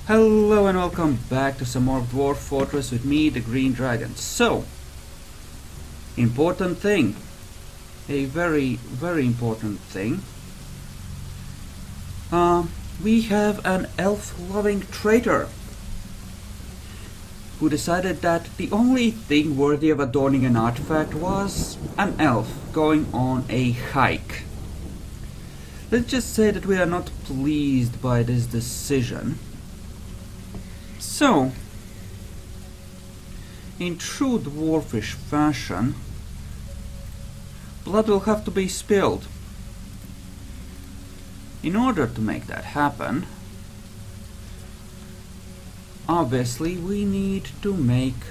Hello and welcome back to some more Dwarf Fortress with me, the Green Dragon. So, important thing. A very important thing. We have an elf-loving traitor who decided that the only thing worthy of adorning an artifact was an elf going on a hike. Let's just say that we are not pleased by this decision. So, in true dwarfish fashion, blood will have to be spilled. In order to make that happen, obviously we need to make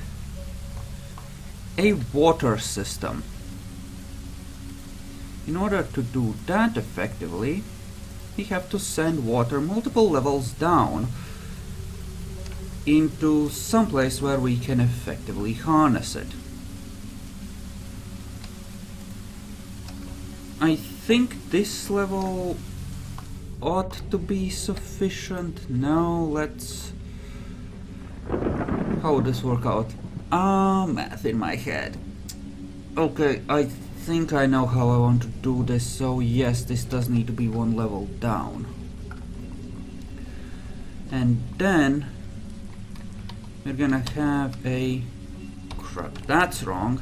a water system. In order to do that effectively, we have to send water multiple levels down into some place where we can effectively harness it. I think this level ought to be sufficient. Now let's... how would this work out? Math in my head. Okay, I think I know how I want to do this, so yes, this does need to be one level down. And then we're gonna have a... crap, that's wrong.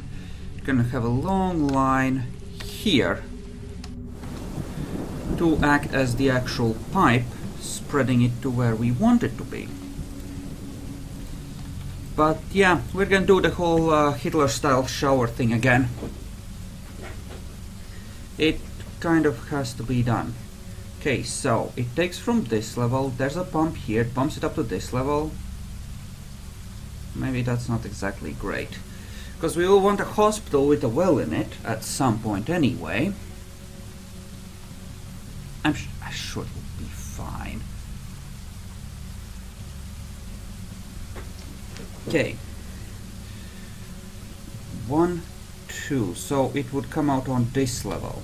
We're gonna have a long line here to act as the actual pipe, spreading it to where we want it to be. But yeah, we're gonna do the whole Hitler-style shower thing again. It kind of has to be done. Okay, so it takes from this level, there's a pump here, it pumps it up to this level. Maybe that's not exactly great, because we will want a hospital with a well in it at some point anyway. I'm sure it will be fine. Okay. 1, 2, so it would come out on this level.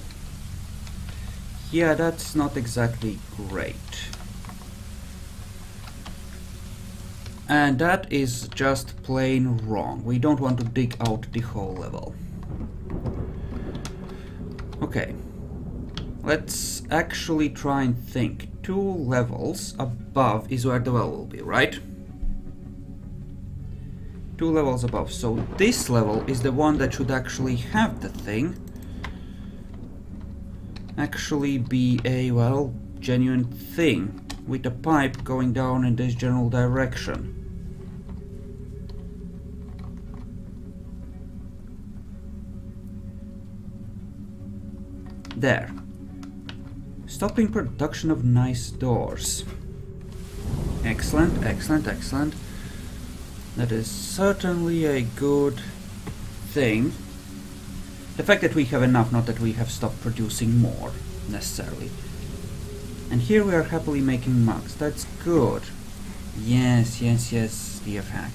Yeah, that's not exactly great. And that is just plain wrong. We don't want to dig out the whole level. Okay. Let's actually try and think. 2 levels above is where the well will be, right? 2 levels above. So this level is the one that should actually have the thing. Actually be a, well, genuine thing with a pipe going down in this general direction. There. Stopping production of nice doors. Excellent, excellent, excellent. That is certainly a good thing. The fact that we have enough, not that we have stopped producing more, necessarily. And here we are happily making mugs. That's good. Yes, yes, yes, dear hack.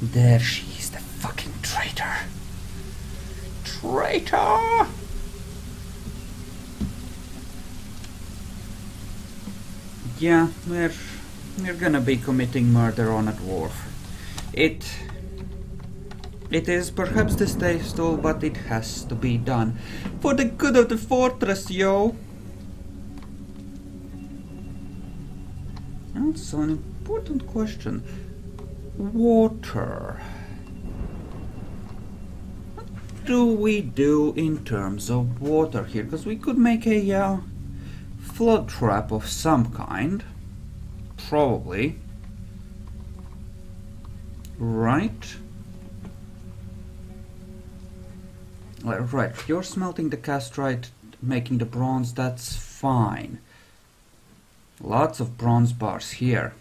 There she is, the fucking traitor. Traitor! Yeah, we're gonna be committing murder on a dwarf. It is perhaps distasteful, but it has to be done. For the good of the fortress, yo! Also an important question. Water. What do we do in terms of water here? Because we could make a flood trap of some kind. Probably. Right? Right, you're smelting the castrite, making the bronze, that's fine. Lots of bronze bars here.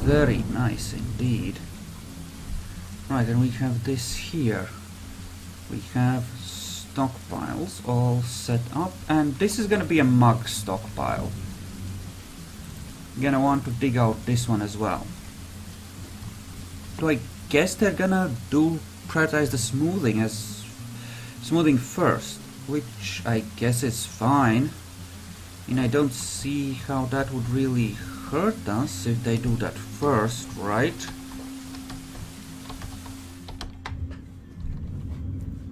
Very nice indeed. Right, and we have this here. We have stockpiles all set up, and this is gonna be a mug stockpile. Gonna want to dig out this one as well. Do I guess they're gonna prioritize the smoothing first, which I guess is fine. I mean, I don't see how that would really hurt us if they do that first, right?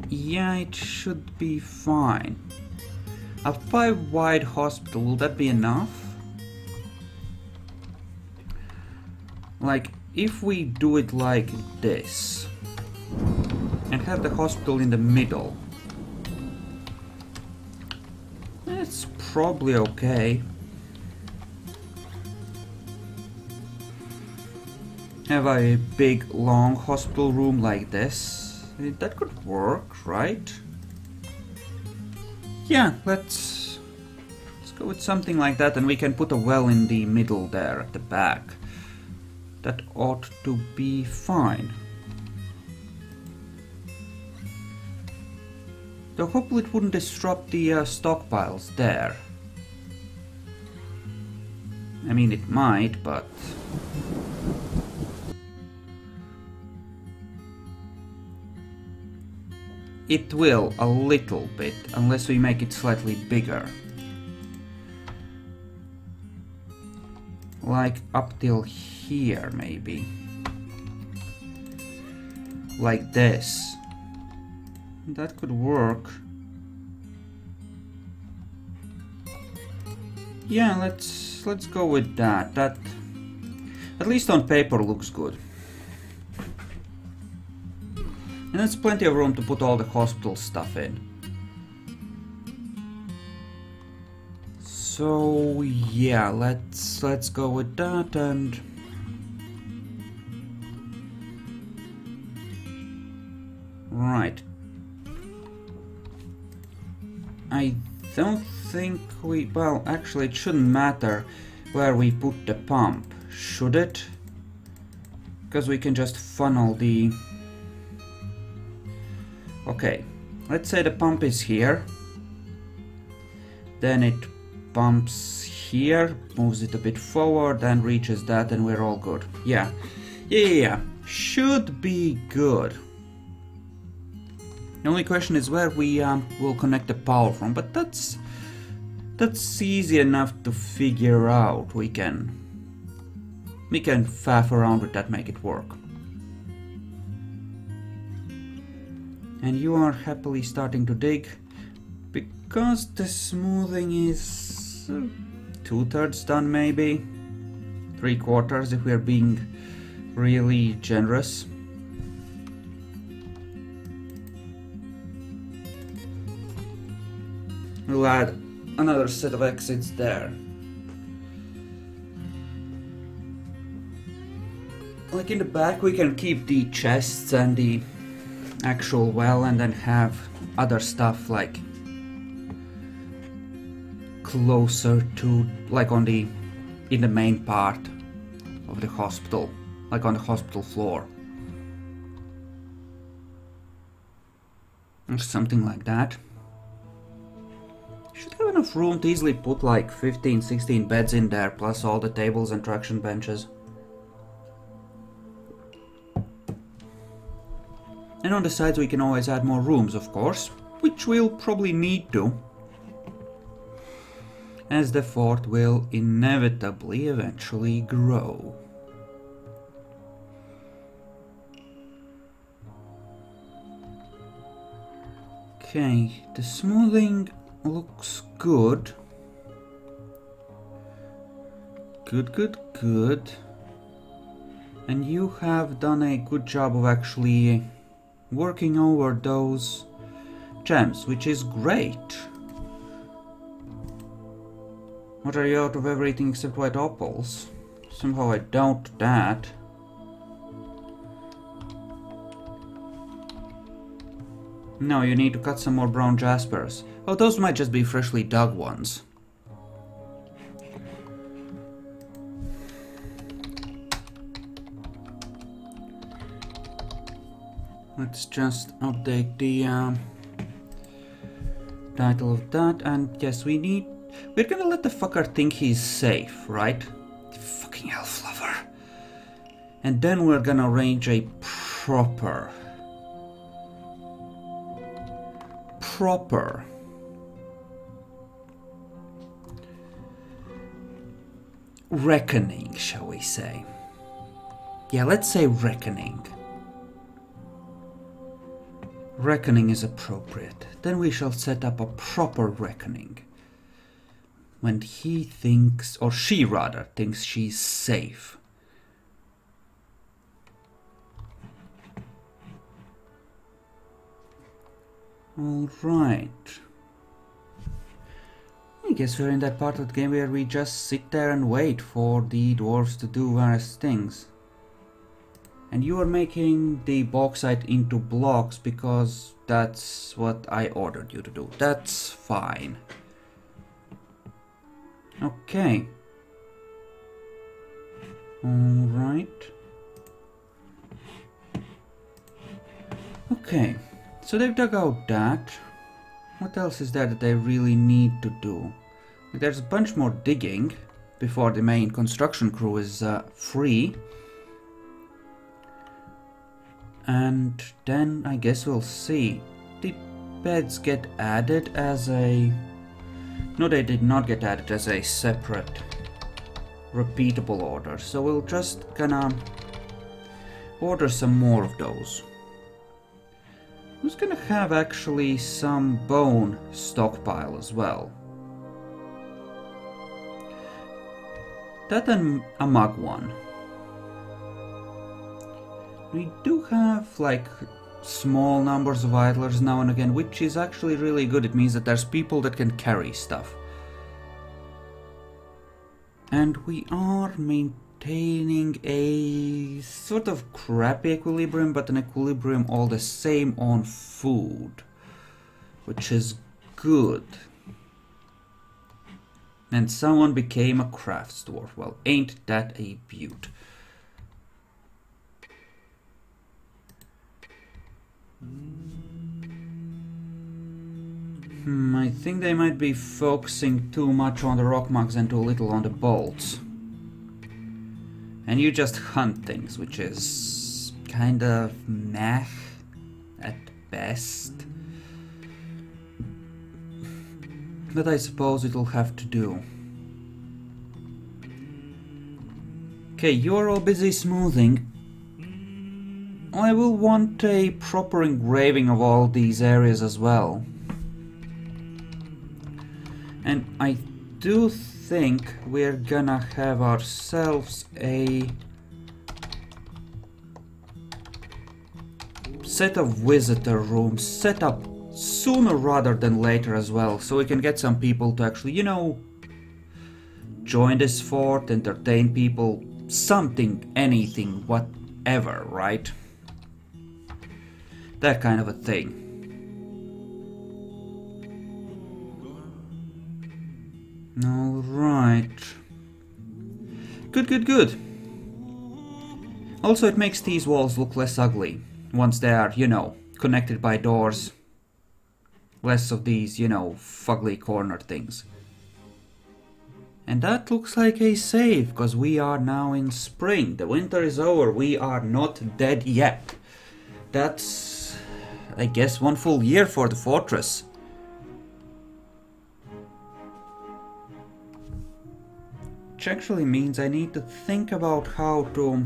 Yeah, it should be fine. A 5-wide hospital, will that be enough? Like, if we do it like this and have the hospital in the middle, it's probably okay. Have a big long hospital room like this. That could work, right? Yeah, let's go with something like that, and we can put a well in the middle there at the back. That ought to be fine. Though hopefully it wouldn't disrupt the stockpiles there. I mean, it might, but... it will, a little bit, unless we make it slightly bigger. Like up till here, maybe. Like this. That could work. Yeah, let's go with that. That, at least on paper, looks good. And there's plenty of room to put all the hospital stuff in. So yeah, let's go with that. And right. I don't think we... well, actually it shouldn't matter where we put the pump, should it? Because we can just funnel the... okay, let's say the pump is here. Then it pumps here, moves it a bit forward and reaches that, and we're all good. Yeah. Should be good. The only question is where we will connect the power from, but that's easy enough to figure out. We can faff around with that, make it work. And you are happily starting to dig, because the smoothing is 2/3 done, maybe 3/4 if we're being really generous. We'll add another set of exits there. Like in the back we can keep the chests and the actual well, and then have other stuff like closer to, like in the main part of the hospital, like on the hospital floor. Or something like that. Should have enough room to easily put like 15-16 beds in there, plus all the tables and traction benches. And on the sides we can always add more rooms, of course, which we'll probably need to, as the fort will inevitably eventually grow. Okay, the smoothing looks good. Good. And you have done a good job of actually working over those gems, which is great. What, are you out of everything except white opals? Somehow I doubt that. No, you need to cut some more brown jaspers. Oh, those might just be freshly dug ones. Let's just update the title of that, and yes, we're gonna let the fucker think he's safe, right? The fucking Elflover. And then we're gonna arrange a proper reckoning, shall we say? Yeah, let's say reckoning. Reckoning is appropriate. Then we shall set up a proper reckoning. When he thinks, or she rather, thinks she's safe. Alright. I guess we're in that part of the game where we just sit there and wait for the dwarves to do various things. And you are making the bauxite into blocks because that's what I ordered you to do. That's fine. Okay. Alright. Okay. So they've dug out that. What else is there that they really need to do? There's a bunch more digging before the main construction crew is free. And then I guess we'll see. Did beds get added as a... No, they did not get added as a separate repeatable order. So we'll just gonna order some more of those. Who's gonna have actually some bone stockpile as well? That and a mug one. We do have like small numbers of idlers now and again, which is actually really good. It means that there's people that can carry stuff. And we are maintaining a sort of crappy equilibrium, but an equilibrium all the same on food, which is good. And someone became a crafts dwarf. Well, ain't that a beaut? I think they might be focusing too much on the rock mugs and too little on the bolts. And you just hunt things, which is kind of meh at best. But I suppose it'll have to do. Okay, you're all busy smoothing. I will want a proper engraving of all these areas as well. And I do think we're gonna have ourselves a set of visitor rooms set up sooner rather than later as well, so we can get some people to actually, you know, join this fort, entertain people, something, anything, whatever, right? That kind of a thing. Alright. Good, good, good. Also, it makes these walls look less ugly once they are, you know, connected by doors. Less of these, you know, fugly corner things. And that looks like a save, because we are now in spring. The winter is over. We are not dead yet. That's, I guess, 1 full year for the fortress. Which actually means I need to think about how to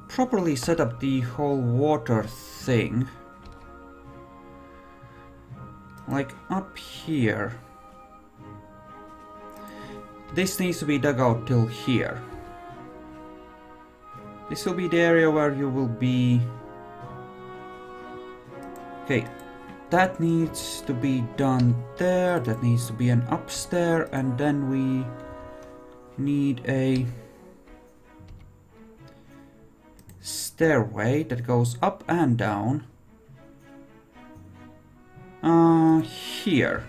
properly set up the whole water thing. Like up here. This needs to be dug out till here. This will be the area where you will be... Okay, that needs to be done there, that needs to be an upstairs, and then we need a stairway that goes up and down. Here.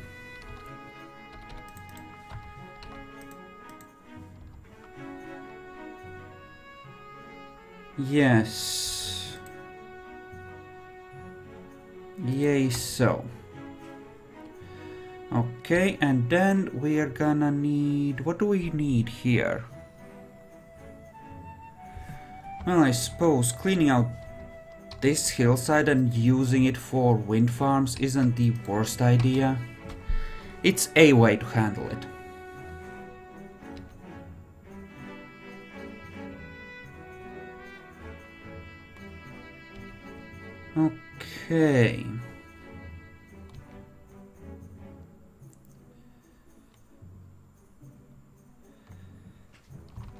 Yes. Yay, so. Okay, and then we are gonna need... What do we need here? Well, I suppose cleaning out this hillside and using it for wind farms isn't the worst idea. It's a way to handle it. Okay.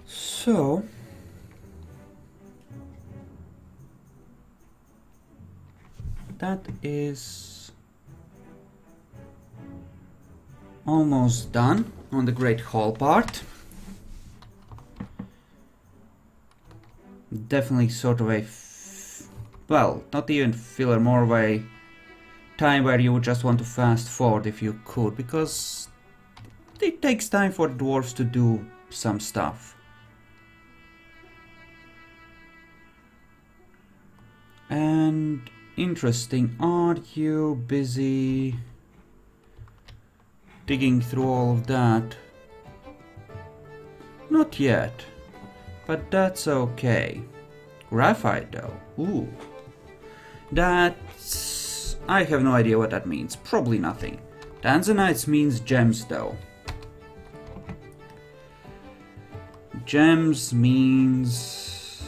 So that is almost done on the Great Hall part. Definitely sort of a well, not even filler, more of a time where you would just want to fast forward if you could, because it takes time for dwarves to do some stuff. And interesting, are you busy digging through all of that? Not yet, but that's okay. Graphite though, ooh. That's... I have no idea what that means, probably nothing. Tanzanites means gems though. Gems means...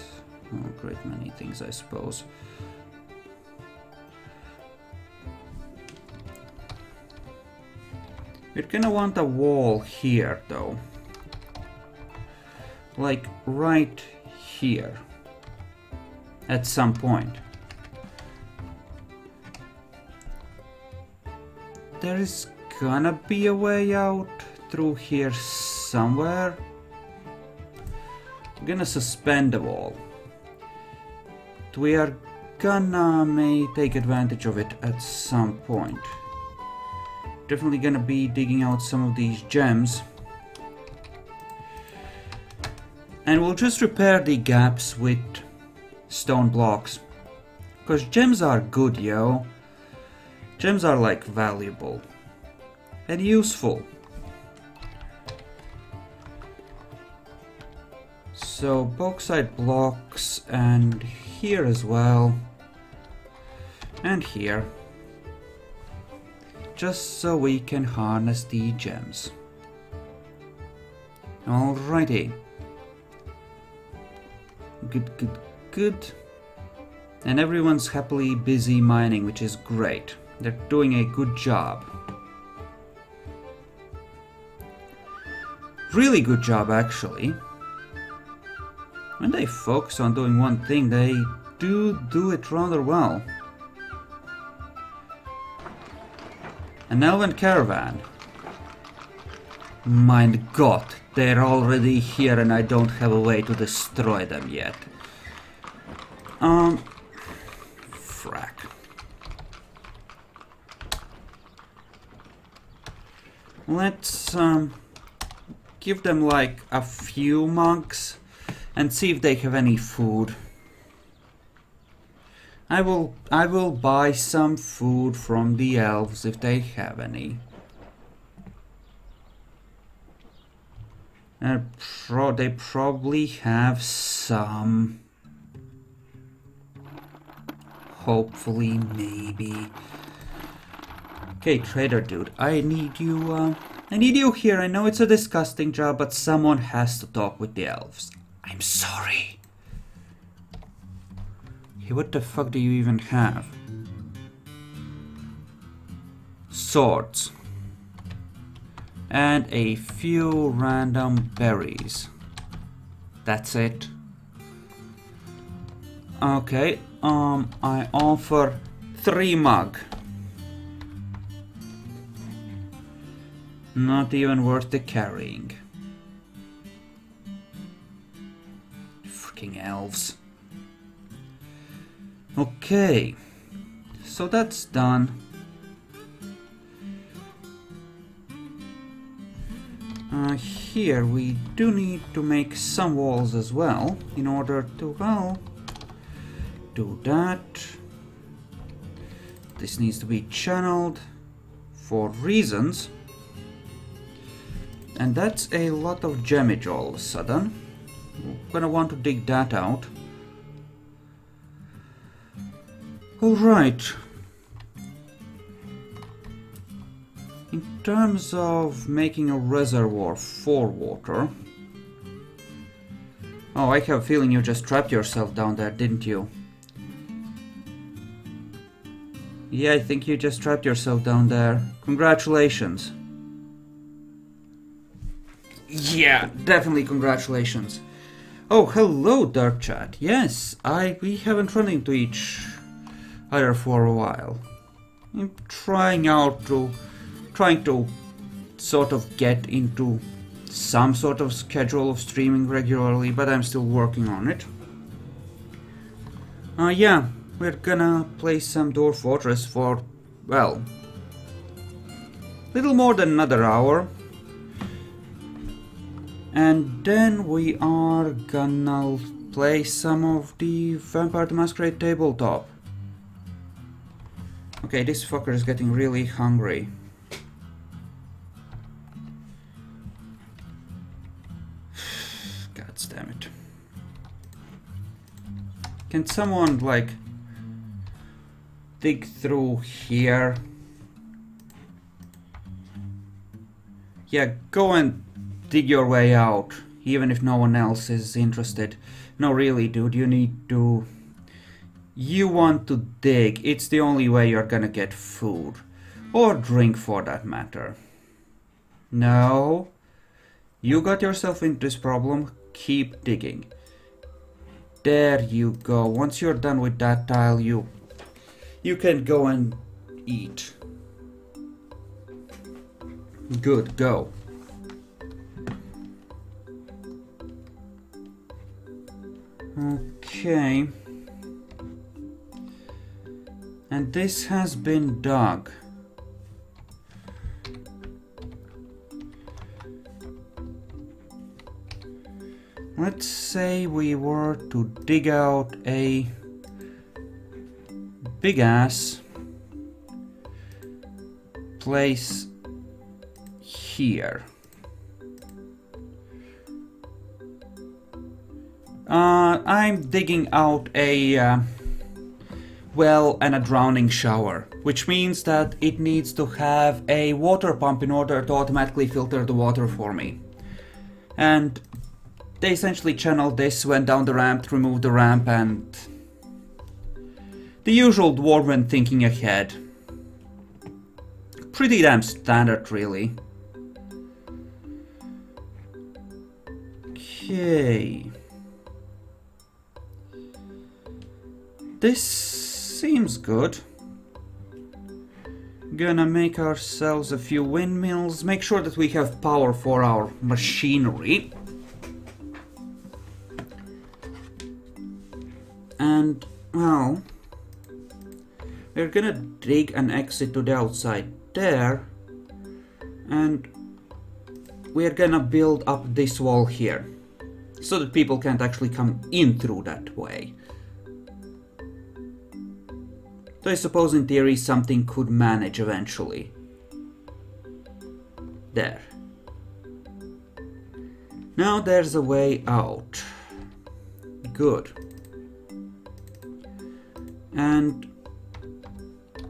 oh, great many things I suppose. You're gonna want a wall here though. Like right here. At some point. There is gonna be a way out through here somewhere. I'm gonna suspend the wall. We are gonna may take advantage of it at some point. Definitely gonna be digging out some of these gems. And we'll just repair the gaps with stone blocks. Because gems are good, yo. Gems are like valuable and useful. So bauxite blocks, and here as well, and here, just so we can harness the gems. Alrighty. Good. And everyone's happily busy mining, which is great. They're doing a good job. Really good job, actually. When they focus on doing one thing, they do it rather well. An elven caravan. My god, they're already here and I don't have a way to destroy them yet. Frack. Let's give them like a few monks and see if they have any food. I will buy some food from the elves if they have any. They probably have some. Hopefully, maybe. Okay, trader dude, I need you here. I know it's a disgusting job, but someone has to talk with the elves. I'm sorry. Hey, what the fuck do you even have? Swords. And a few random berries. That's it. Okay, I offer 3 mug. Not even worth the carrying. Freaking elves. Okay, so that's done. Here we do need to make some walls as well in order to, well, do that. This needs to be channeled for reasons. And that's a lot of gemage all of a sudden. We're gonna want to dig that out. Alright. In terms of making a reservoir for water... Oh, I have a feeling you just trapped yourself down there, didn't you? Yeah, I think you just trapped yourself down there. Congratulations. Yeah, definitely congratulations. Oh, hello, Dark Chat. Yes, we haven't run into each other for a while. I'm trying to sort of get into some sort of schedule of streaming regularly, but I'm still working on it. Yeah, we're gonna play some Dwarf Fortress for, well, little more than another hour. And then we are gonna play some of the Vampire the Masquerade tabletop. Okay, this fucker is getting really hungry. God damn it. Can someone, like, dig through here? Yeah, go and dig your way out, even if no one else is interested. No, really, dude, you want to dig. It's the only way you're gonna get food. Or drink, for that matter. No. You got yourself into this problem. Keep digging. There you go. Once you're done with that tile, you can go and eat. Good, go. Okay. And this has been dug. Let's say we were to dig out a big ass place here. I'm digging out a well and a drowning shower, which means that it needs to have a water pump in order to automatically filter the water for me. And they essentially channeled this, went down the ramp, removed the ramp, and the usual dwarven thinking ahead. Pretty damn standard, really. Okay. This seems good. Gonna make ourselves a few windmills, make sure that we have power for our machinery. And, well, we're gonna dig an exit to the outside there, and we're gonna build up this wall here, so that people can't actually come in through that way. So I suppose in theory something could manage eventually. There. Now there's a way out. Good. And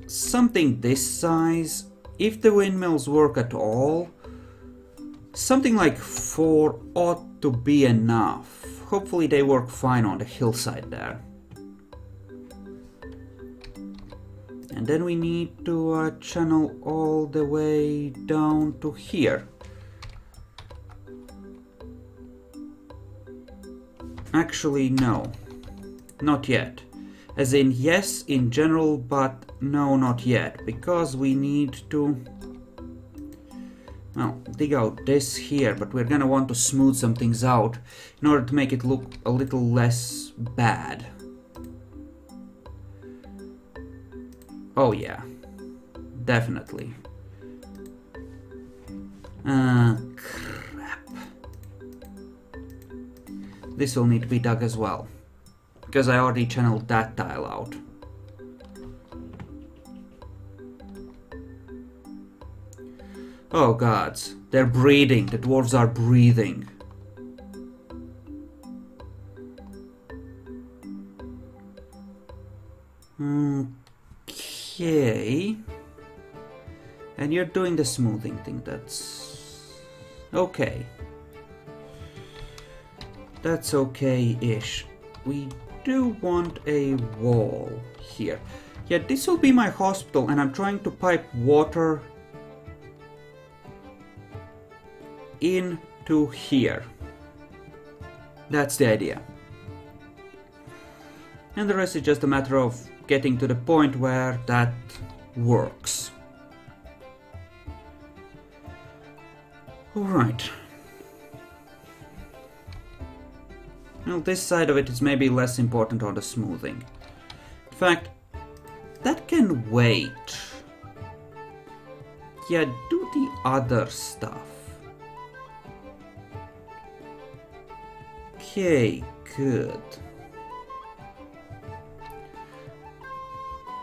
something this size, if the windmills work at all, something like 4 ought to be enough. Hopefully they work fine on the hillside there. And then we need to channel all the way down to here. Actually, no. Not yet. As in, yes, in general, but no, not yet. Because we need to, well, dig out this here, but we're gonna want to smooth some things out in order to make it look a little less bad. Oh yeah, definitely. Crap. This will need to be dug as well, because I already channeled that tile out. Oh gods, they're breathing, the dwarves are breathing. Okay. And you're doing the smoothing thing, that's okay. That's okay-ish. We do want a wall here. Yeah, this will be my hospital, and I'm trying to pipe water into here. That's the idea. And the rest is just a matter of getting to the point where that works. Alright. Well, this side of it is maybe less important on the smoothing. In fact, that can wait. Yeah, do the other stuff. Okay, good.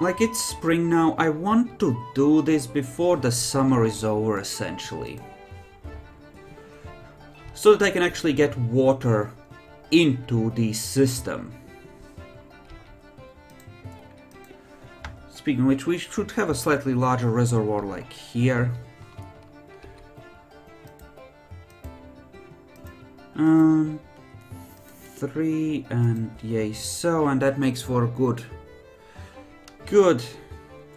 Like, it's spring now, I want to do this before the summer is over, essentially. So that I can actually get water into the system. Speaking of which, we should have a slightly larger reservoir like here. 3 and yay so, and that makes for a good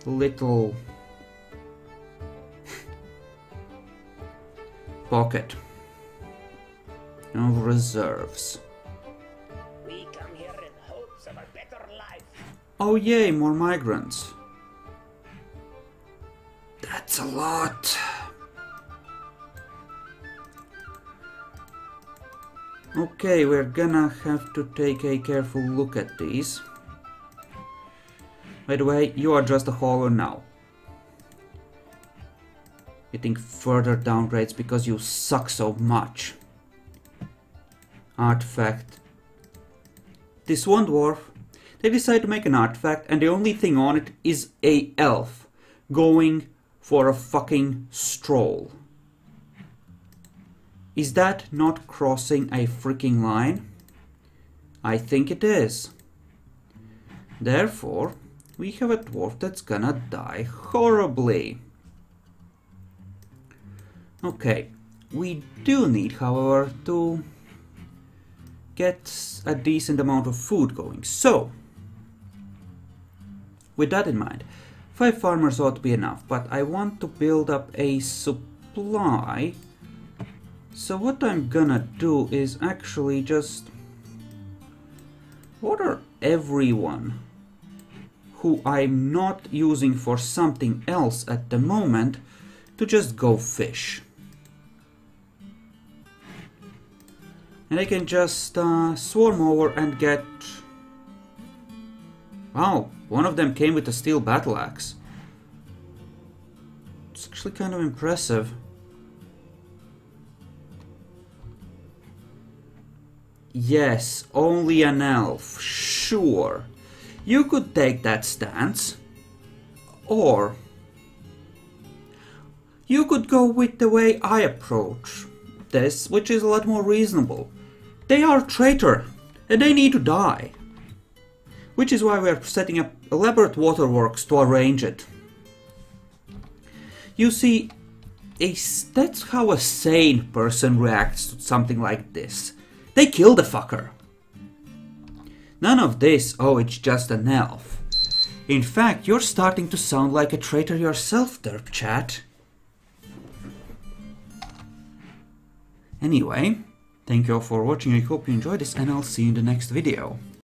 little pocket of reserves. We come here in hopes of a better life. Oh yay, more migrants. That's a lot. Okay, we're gonna have to take a careful look at these. By the way, you are just a hauler now. Getting further downgrades because you suck so much. Artifact. This one dwarf, they decide to make an artifact and the only thing on it is a elf going for a fucking stroll. Is that not crossing a freaking line? I think it is. Therefore, we have a dwarf that's gonna die horribly. Okay, we do need, however, to get a decent amount of food going. So, with that in mind, 5 farmers ought to be enough, but I want to build up a supply. So what I'm gonna do is actually just order everyone who I'm not using for something else at the moment to just go fish. And I can just swarm over and get... Wow, one of them came with a steel battle axe. It's actually kind of impressive. Yes, only an elf, sure. You could take that stance. Or you could go with the way I approach this, which is a lot more reasonable. They are a traitor, and they need to die. Which is why we are setting up elaborate waterworks to arrange it. You see, that's how a sane person reacts to something like this. They kill the fucker. None of this, oh, it's just an elf. In fact, you're starting to sound like a traitor yourself, derp chat. Anyway, thank you all for watching, I hope you enjoyed this, and I'll see you in the next video.